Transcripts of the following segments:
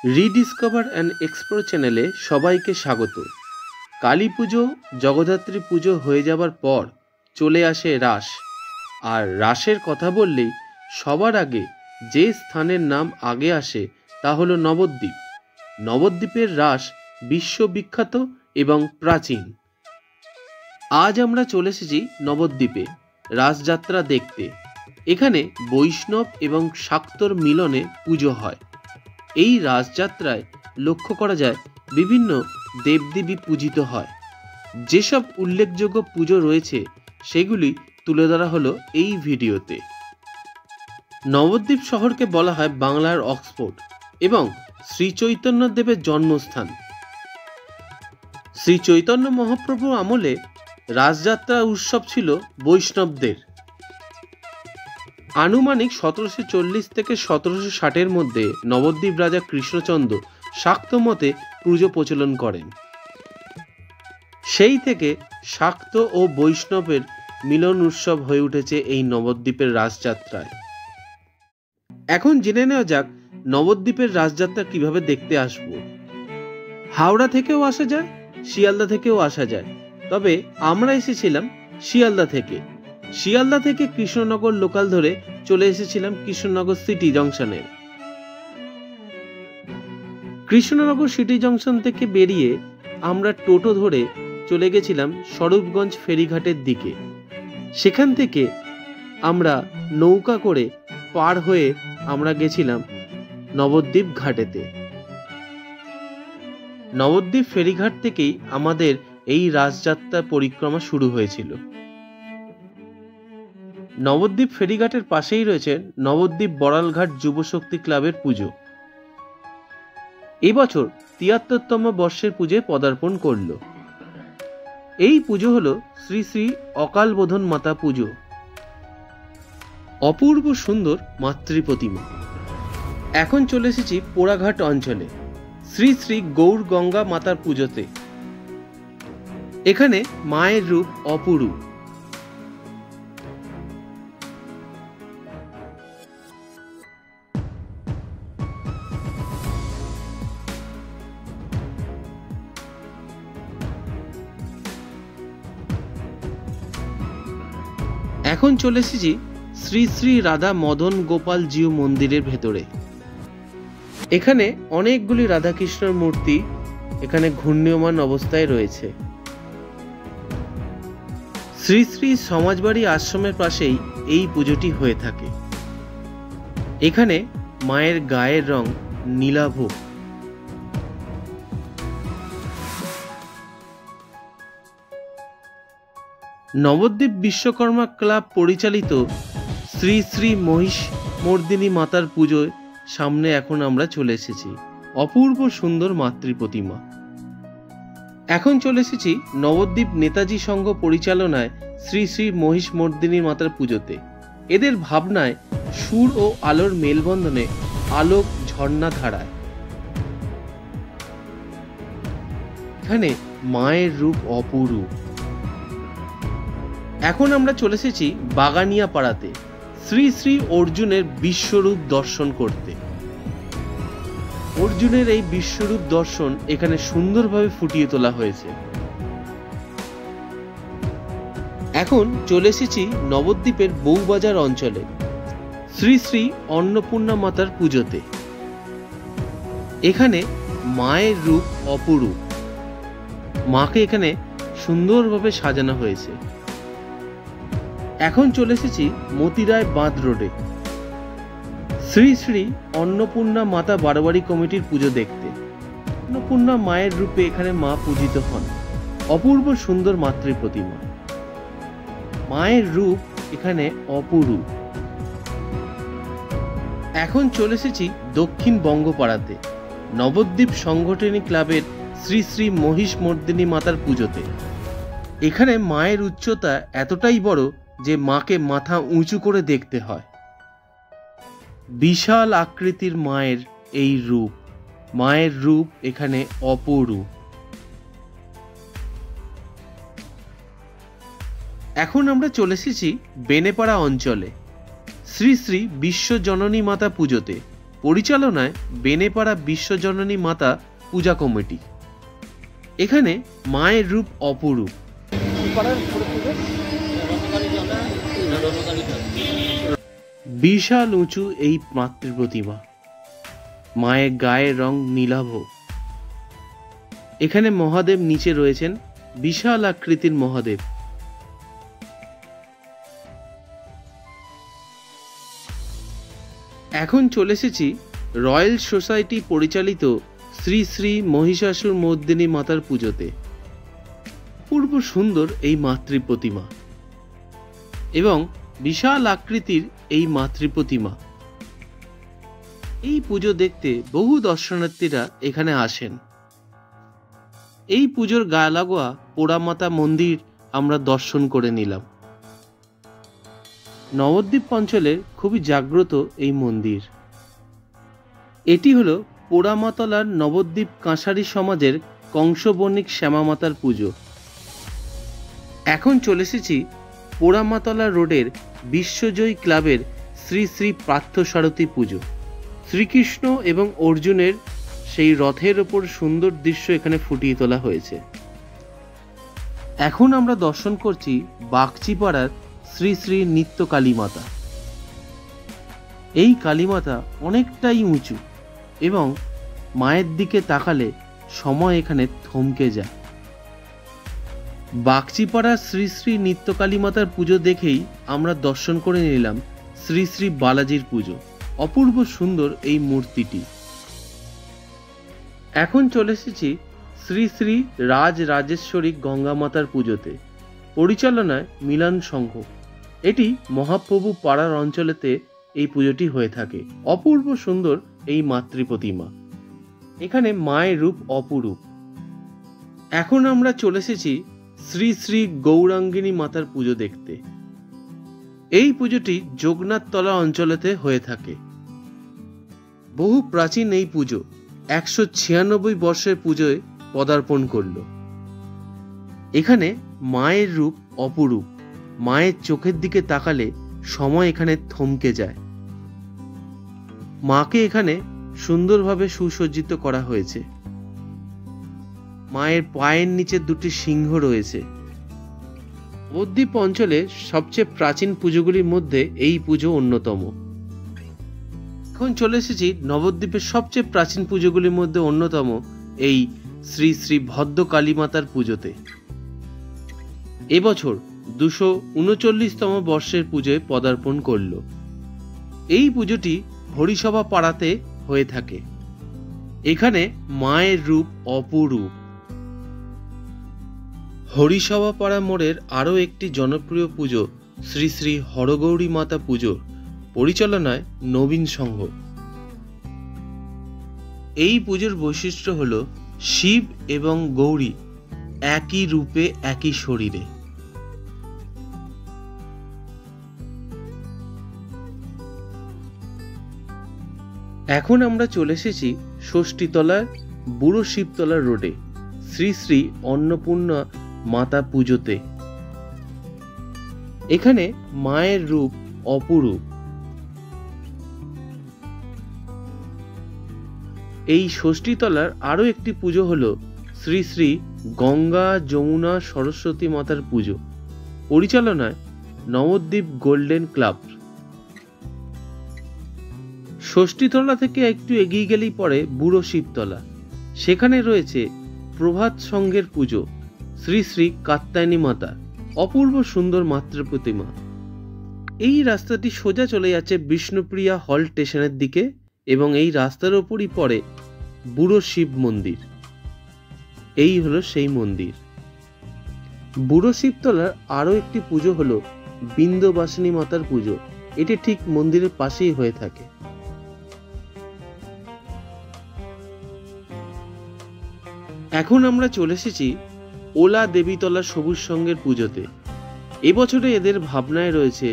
Rediscover and explore চ্যানেলে সবাইকে স্বাগত। কালী পুজো, জগদ্ধাত্রী পুজো হয়ে যাবার পর চলে আসে রাস। আর রাসের কথা বললেই সবার আগে যে স্থানের নাম আগে আসে তা হলো নবদ্বীপ। নবদ্বীপের রাস বিশ্ববিখ্যাত এবং প্রাচীন। আজ আমরা চলে এসেছি নবদ্বীপে রাসযাত্রা দেখতে। এখানে বৈষ্ণব এবং শাক্তর মিলনে পুজো হয়। এই রাসযাত্রায় লক্ষ্য করা যায় বিভিন্ন দেবদেবী পূজিত হয়। যেসব উল্লেখযোগ্য পুজো রয়েছে সেগুলি তুলে ধরা হলো এই ভিডিওতে। নবদ্বীপ শহরকে বলা হয় বাংলার অক্সফোর্ড এবং শ্রী চৈতন্য দেবের জন্মস্থান। শ্রী চৈতন্য মহাপ্রভুর আমলে রাসযাত্রা উৎসব ছিল বৈষ্ণবদের। আনুমানিক 1740 থেকে 1760 মধ্যে নবদ্বীপ রাজা কৃষ্ণচন্দ্র শাক্ত মতে পুজো প্রচলন করেন। সেই থেকে শাক্ত ও বৈষ্ণবের মিলন উৎসব হয়ে উঠেছে এই নবদ্বীপের রাসযাত্রায়। এখন জেনে নেওয়া যাক নবদ্বীপের রাসযাত্রা কিভাবে দেখতে আসব। হাওড়া থেকেও আসা যায়, শিয়ালদা থেকেও আসা যায়, তবে আমরা এসেছিলাম শিয়ালদা থেকে। শিয়ালদা থেকে কৃষ্ণনগর লোকাল ধরে চলে এসেছিলাম কৃষ্ণনগর সিটি জংশনে। কৃষ্ণনগর সিটি জংশন থেকে বেরিয়ে আমরা টোটো ধরে চলে গেছিলাম স্বরূপগঞ্জ ফেরিঘাটের দিকে। সেখান থেকে আমরা নৌকা করে পার হয়ে আমরা গেছিলাম নবদ্বীপ ঘাটেতে। নবদ্বীপ ফেরিঘাট থেকেই আমাদের এই রাসযাত্রা পরিক্রমা শুরু হয়েছিল। নবদ্বীপ ফেরিঘাটের পাশেই রয়েছে নবদ্বীপ বড়ালঘাট যুবশক্তি ক্লাবের পুজো। এবছর ৭৩তম বর্ষের পুজোয় পদার্পণ করল। এই পুজো হলো শ্রী শ্রী অকাল বোধন মাতা পুজো। অপূর্ব সুন্দর মাতৃ প্রতিমা। এখন চলে এসেছি পোড়াঘাট অঞ্চলে শ্রী শ্রী গৌর গঙ্গা মাতার পুজোতে। এখানে মায়ের রূপ অপরূপ। এখন চলে এসেছি শ্রী শ্রী রাধা মদন গোপাল জিউ মন্দিরের ভেতরে। এখানে অনেকগুলি রাধাকৃষ্ণের মূর্তি এখানে ঘূর্ণীয়মান অবস্থায় রয়েছে। শ্রী শ্রী সমাজবাড়ি আশ্রমের পাশেই এই পুজোটি হয়ে থাকে। এখানে মায়ের গায়ের রং নীলাভ। নবদ্বীপ বিশ্বকর্মা ক্লাব পরিচালিত শ্রী শ্রী মহিষ মর্দিনী মাতার পুজোয় সামনে এখন আমরা চলে এসেছি। অপূর্ব সুন্দর মাতৃ প্রতিমা। এখন চলে এসেছি নবদ্বীপ নেতাজি সংঘ পরিচালনায় শ্রী শ্রী মহিষ মর্দিনী মাতার পুজোতে। এদের ভাবনায় সুর ও আলোর মেলবন্ধনে আলোক ঝর্ণা ধারায়। এখানে মায়ের রূপ অপরূপ। এখন আমরা চলে এসেছি বাগানিয়া পাড়াতে শ্রী শ্রী অর্জুনের বিশ্বরূপ দর্শন করতে। অর্জুনের এই বিশ্বরূপ দর্শন এখানে সুন্দরভাবে ফুটিয়ে তোলা হয়েছে। এখন চলে এসেছি নবদ্বীপের বউবাজার অঞ্চলে শ্রী শ্রী অন্নপূর্ণা মাতার পুজোতে। এখানে মায়ের রূপ অপরূপ। মাকে এখানে সুন্দরভাবে সাজানো হয়েছে। এখন চলে এসেছি মতিরায় বাঁধ রোডে শ্রী শ্রী অন্নপূর্ণা মাতা বারোয়ারি কমিটির পুজো দেখতে। অন্নপূর্ণা মায়ের রূপে এখানে মা পূজিত হন। অপূর্ব সুন্দর মাতৃ প্রতিমা। মায়ের রূপ এখানে অপরূপ। এখন চলে এসেছি দক্ষিণ বঙ্গপাড়াতে নবদ্বীপ সংগঠনী ক্লাবের শ্রী শ্রী মহিষ মর্দিনী মাতার পুজোতে। এখানে মায়ের উচ্চতা এতটাই বড় যে মাকে মাথা উঁচু করে দেখতে হয়। বিশাল আকৃতির মায়ের এই রূপ। মায়ের রূপ এখানে অপরূপ। এখন আমরা চলে এসেছি বেনেপাড়া অঞ্চলে শ্রী শ্রী বিশ্বজননী মাতা পুজোতে। পরিচালনায় বেনেপাড়া বিশ্বজননী মাতা পূজা কমিটি। এখানে মায়ের রূপ অপরূপ। বিশাল উঁচু এই মাতৃ প্রতিমা, মায়ের গায়ের রং নীলাভ। এখানে মহাদেব নিচে রয়েছেন, বিশাল আকৃতির মহাদেব। এখন চলে এসেছি রয়্যাল সোসাইটি পরিচালিত শ্রী শ্রী মহিষাসুর মর্দিনী মাতার পুজোতে। অপূর্ব সুন্দর এই মাতৃ প্রতিমা এবং বিশাল আকৃতির এই মাতৃ প্রতিমা। এই পুজো দেখতে বহু দর্শনার্থীরা এখানে আসেন। এই পুজোর গায়ে লাগোয়া পোড়ামাতা মন্দির আমরা দর্শন করে নিলাম। নবদ্বীপ অঞ্চলের খুবই জাগ্রত এই মন্দির। এটি হলো পোড়ামাতলার নবদ্বীপ কাঁসারি সমাজের কংসবর্ণিক শ্যামামাতার পুজো। এখন চলে এসেছি পোড়ামাতলা রোডের বিশ্বজয়ী ক্লাবের শ্রী শ্রী পার্থসারথী পুজো। শ্রীকৃষ্ণ এবং অর্জুনের সেই রথের ওপর সুন্দর দৃশ্য এখানে ফুটিয়ে তোলা হয়েছে। এখন আমরা দর্শন করছি বাগচিপাড়ার শ্রী শ্রী নিত্য কালীমাতা। এই কালীমাতা অনেকটাই উঁচু এবং মায়ের দিকে তাকালে সময় এখানে থমকে যায়। বাগচিপাড়ার শ্রী শ্রী নিত্য কালীমাতার পুজো দেখেই আমরা দর্শন করে নিলাম শ্রী শ্রী বালাজির পুজো। অপূর্ব সুন্দর এই মূর্তিটি। এখন চলে এসেছি শ্রী শ্রী রাজরাজেশ্বরী গঙ্গা মাতার পুজোতে। পরিচালনায় মিলন সংঘ। এটি মহাপ্রভু পাড়ার অঞ্চলেতে এই পুজোটি হয়ে থাকে। অপূর্ব সুন্দর এই মাতৃ প্রতিমা। এখানে মায়ের রূপ অপরূপ। এখন আমরা চলে এসেছি শ্রী শ্রী গৌরাঙ্গিনী মাতার পুজো দেখতে। এই পুজোটি যোগনাথতলা অঞ্চলেতে হয়ে থাকে। বহু প্রাচীন এই পুজো 196 বর্ষের পুজোয় পদার্পণ করল। এখানে মায়ের রূপ অপরূপ। মায়ের চোখের দিকে তাকালে সময় এখানে থমকে যায়। মাকে এখানে সুন্দরভাবে সুসজ্জিত করা হয়েছে। মায়ের পায়ের নিচে দুটি সিংহ রয়েছে। নবদ্বীপ অঞ্চলে সবচেয়ে প্রাচীন পুজোগুলির মধ্যে এই পুজো অন্যতম। এখন চলে এসেছি নবদ্বীপের সবচেয়ে প্রাচীন পুজোগুলির মধ্যে অন্যতম এই শ্রী শ্রী ভদ্রকালী মাতার পুজোতে। এবছর 239তম বর্ষের পুজোয় পদার্পণ করল। এই পুজোটি হরিসভা পাড়াতে হয়ে থাকে। এখানে মায়ের রূপ অপরূপ। হরিসভা পাড়া মোড়ের আরও একটি জনপ্রিয় পুজো শ্রী শ্রী হরগৌরী মাতা পুজোর পরিচালনায় নবীন সংঘ। এই পুজোর বৈশিষ্ট্য হল শিব এবং গৌরী একই রূপে একই শরীরে। এখন আমরা চলে এসেছি ষষ্ঠীতলার বুড়ো শিবতলার রোডে শ্রী শ্রী অন্নপূর্ণা মাতা পুজোতে। এখানে মায়ের রূপ অপরূপ। এই ষষ্ঠীতলার আরো একটি পুজো হলো শ্রী শ্রী গঙ্গা যমুনা সরস্বতী মাতার পুজো। পরিচালনায় নবদ্বীপ গোল্ডেন ক্লাব। ষষ্ঠীতলা থেকে একটু এগিয়ে গেলেই পরে বুড়ো শিবতলা। সেখানে রয়েছে প্রভাত সংঘের পুজো শ্রী শ্রী কাত্যায়নী মাতা। অপূর্ব সুন্দর মাতৃ প্রতিমা। এই রাস্তাটি সোজা চলে যাচ্ছে বিষ্ণুপ্রিয়া হল স্টেশনের দিকে এবং এই রাস্তার ওপরই পড়ে বুড়ো শিব মন্দির। এই হলো সেই মন্দির। বুড়ো শিবতলার আরো একটি পুজো হলো বিন্দবাসিনী মাতার পুজো। এটি ঠিক মন্দিরের পাশেই হয়ে থাকে। এখন আমরা চলে এসেছি ওলা দেবীতলা সবুজ সংঘের পুজোতে। এবছরে এদের ভাবনায় রয়েছে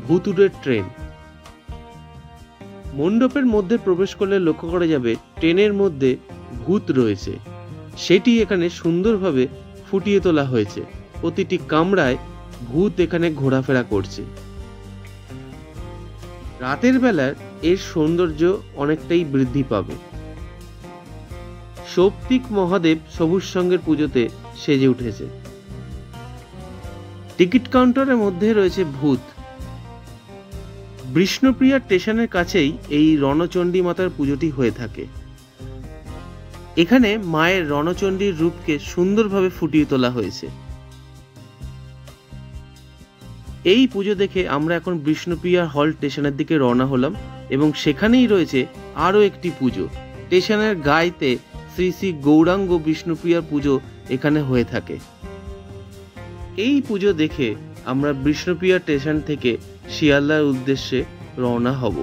ভূতুড়ের ট্রেন। মণ্ডপের মধ্যে প্রবেশ করলে লক্ষ্য করা যাবে ট্রেনের মধ্যে ভূত রয়েছে। সেটি এখানে সুন্দরভাবে ফুটিয়ে তোলা হয়েছে। প্রতিটি কামরায় ভূত এখানে ঘোরাফেরা করছে। রাতের বেলার এর সৌন্দর্য অনেকটাই বৃদ্ধি পাবে। সৌপ্তিক মহাদেব সবুজ সঙ্গের পুজোতে সেজে উঠেছে। টিকিট কাউন্টারের মধ্যে রয়েছে ভূত। বিষ্ণুপ্রিয়া স্টেশনের কাছেই এই রণচণ্ডী মাতার পুজোটি হয়ে থাকে। এখানে মায়ের রণচণ্ডীর রূপকে সুন্দরভাবে ফুটিয়ে তোলা হয়েছে। এই পুজো দেখে আমরা এখন বিষ্ণুপ্রিয়া হল স্টেশনের দিকে রওনা হলাম এবং সেখানেই রয়েছে আরও একটি পুজো। স্টেশনের গায়েতে শ্রী শ্রী গৌরাঙ্গ বিষ্ণুপ্রিয়ার পুজো এখানে হয়ে থাকে। এই পুজো দেখে আমরা বিষ্ণুপ্রিয়া স্টেশন থেকে শিয়ালদার উদ্দেশ্যে রওনা হব।